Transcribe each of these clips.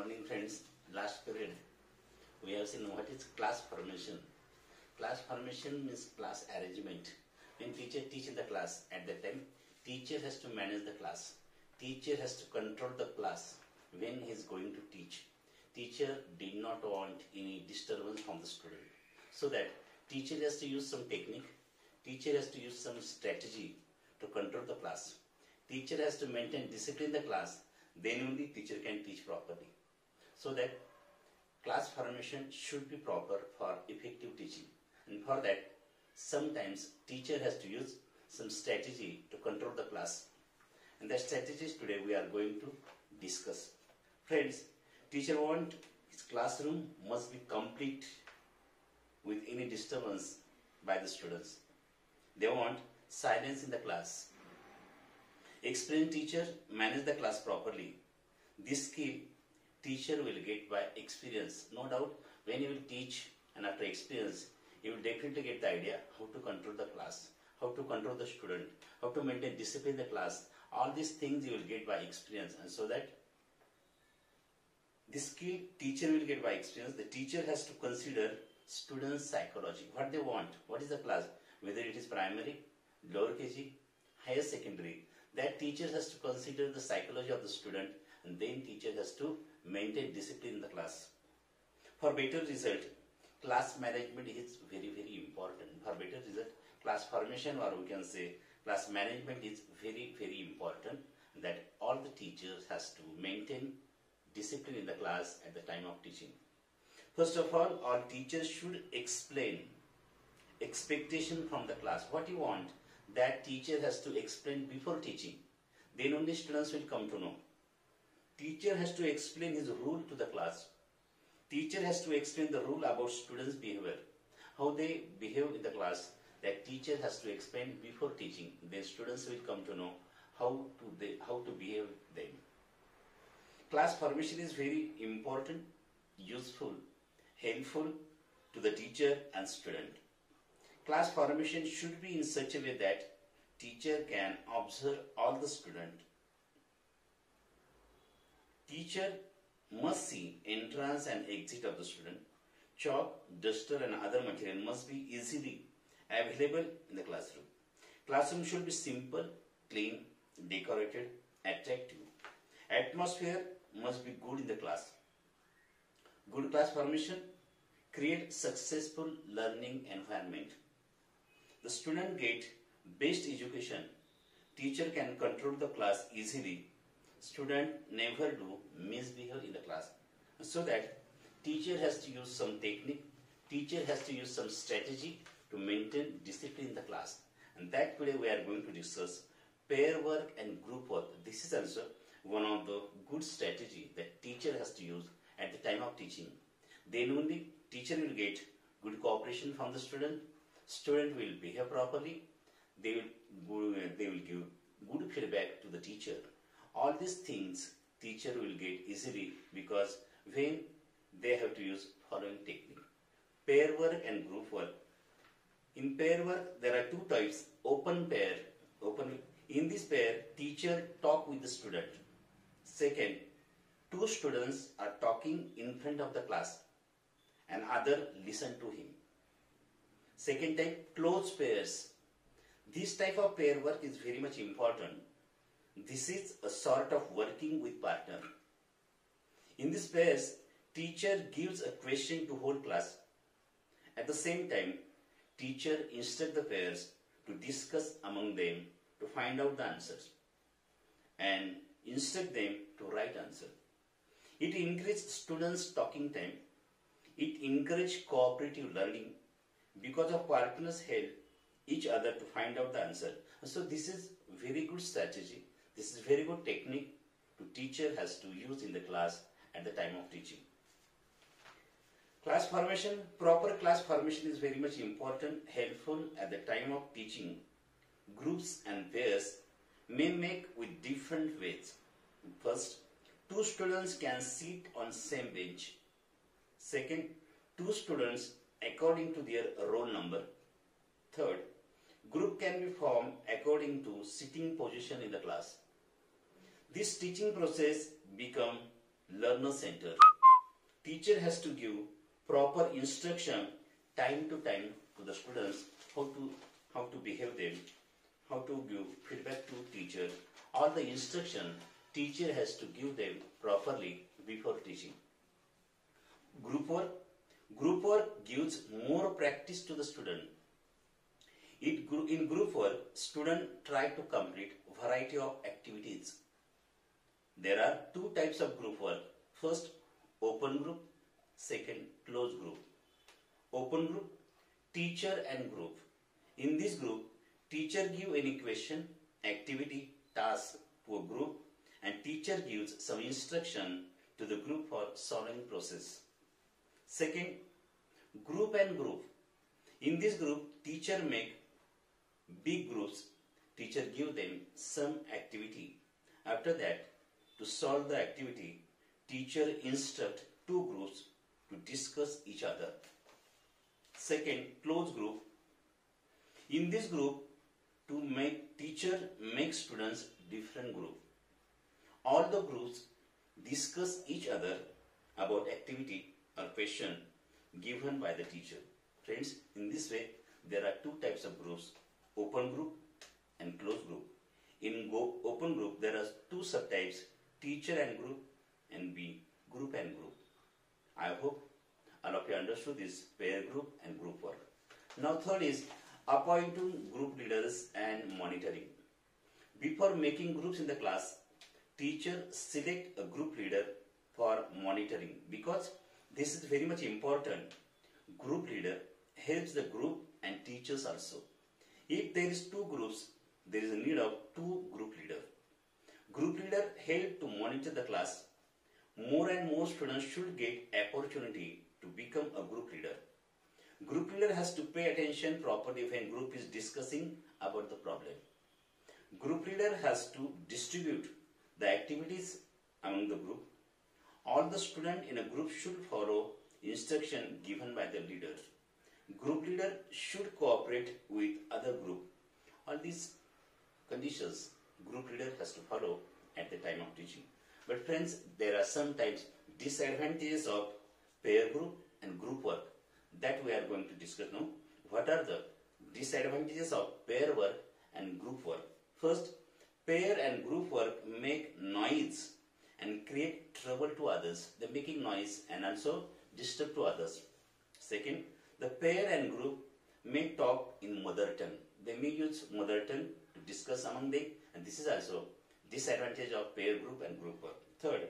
morning friends. Last period we have seen what is class formation. Class formation means class arrangement. When teacher teach in the class, at that time teacher has to manage the class. Teacher has to control the class when he is going to teach. Teacher did not want any disturbance from the student. So that teacher has to use some technique. Teacher has to use some strategy to control the class. Teacher has to maintain discipline in the class. Then only teacher can teach properly. So that class formation should be proper for effective teaching. And for that, sometimes teacher has to use some strategy to control the class. And the strategies today we are going to discuss. Friends, teacher want his classroom must be complete with any disturbance by the students. They want silence in the class. Experienced teacher manage the class properly. This skill teacher will get by experience. No doubt when you will teach and after experience, you will definitely get the idea how to control the class, how to control the student, how to maintain discipline in the class. All these things you will get by experience, and so that this skill teacher will get by experience. The teacher has to consider students' psychology, what they want, what is the class, whether it is primary, lower KG, higher secondary. That teacher has to consider the psychology of the student, and then teacher has to maintain discipline in the class. For better result, class management is very, very important. For better result, class formation, or we can say class management, is very, very important, that all the teachers has to maintain discipline in the class at the time of teaching. First of all teachers should explain expectation from the class. What you want, that teacher has to explain before teaching. Then only students will come to know. Teacher has to explain his rule to the class. Teacher has to explain the rule about students' behavior, how they behave in the class. That teacher has to explain before teaching. Then students will come to know how to behave them. Class formation is very important, useful, helpful to the teacher and student. Class formation should be in such a way that teacher can observe all the students. Teacher must see entrance and exit of the student. Chalk, duster and other material must be easily available in the classroom. Classroom should be simple, clean, decorated, attractive. Atmosphere must be good in the class. Good class formation create successful learning environment. The student get best education. Teacher can control the class easily. Student never do misbehave in the class. So that teacher has to use some technique. Teacher has to use some strategy to maintain discipline in the class. And that today we are going to discuss pair work and group work. This is also one of the good strategy that teacher has to use at the time of teaching. Then only teacher will get good cooperation from the student. Student will behave properly. They will give good feedback to the teacher. All these things teacher will get easily because when they have to use following technique. Pair work and group work. In pair work there are two types. Open pair. In this pair, teacher talk with the student. Second, two students are talking in front of the class and other listen to him. Second type, close pairs. This type of pair work is very much important. This is a sort of working with partner. In this pairs, teacher gives a question to whole class. At the same time, teacher instructs the pairs to discuss among them to find out the answers and instruct them to write answer. It encourages students talking time. It encourages cooperative learning because of partners help each other to find out the answer. So this is very good strategy. This is very good technique to teacher has to use in the class at the time of teaching. Class formation, proper class formation is very much important, helpful at the time of teaching. Groups and pairs may make with different ways. First, two students can sit on same bench. Second, two students according to their roll number. Third, group can be formed according to sitting position in the class. This teaching process become learner center. Teacher has to give proper instruction time to time to the students how to behave them, how to give feedback to teacher. All the instruction teacher has to give them properly before teaching. Group work. Group work gives more practice to the student. In group work, students try to complete variety of activities. There are two types of group work. First, open group. Second, closed group. Open group, teacher and group. In this group, teacher give any question, activity, task to a group, and teacher gives some instruction to the group for solving process. Second, group and group. In this group, teacher make big groups. Teacher give them some activity. After that, to solve the activity, teacher instruct two groups to discuss each other. Second, closed group. In this group, to make teacher make students different group. All the groups discuss each other about activity or question given by the teacher. Friends, in this way, there are two types of groups, open group and closed group. In open group, there are two subtypes, teacher and group, and B, group and group. I hope all of you understood this pair group and group work. Now third is appointing group leaders and monitoring. Before making groups in the class, teacher select a group leader for monitoring, because this is very much important. Group leader helps the group and teachers also. If there is two groups, there is a need of two group leaders. Group leader help to monitor the class. More and more students should get opportunity to become a group leader. Group leader has to pay attention properly when group is discussing about the problem. Group leader has to distribute the activities among the group. All the students in a group should follow instruction given by the leader. Group leader should cooperate with other group. All these conditions group leader has to follow at the time of teaching. But friends, there are sometimes disadvantages of pair group and group work that we are going to discuss now. What are the disadvantages of pair work and group work? First, pair and group work make noise and create trouble to others. They are making noise and also disturb to others. Second, the pair and group may talk in mother tongue. They may use mother tongue to discuss among them, and this is also disadvantage of pair group and group work. Third,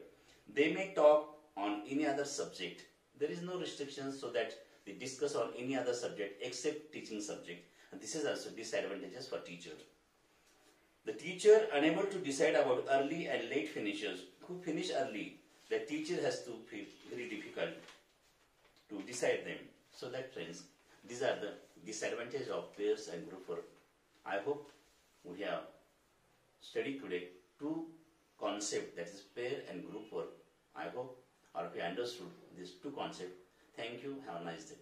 they may talk on any other subject. There is no restriction so that they discuss on any other subject except teaching subject, and this is also disadvantages for teacher. The teacher unable to decide about early and late finishers. Who finish early, the teacher has to feel very difficult to decide them. So that friends, these are the disadvantages of pairs and group work. I hope we have studied today two concepts, that is pair and group work. I hope all of you understood these two concepts. Thank you. Have a nice day.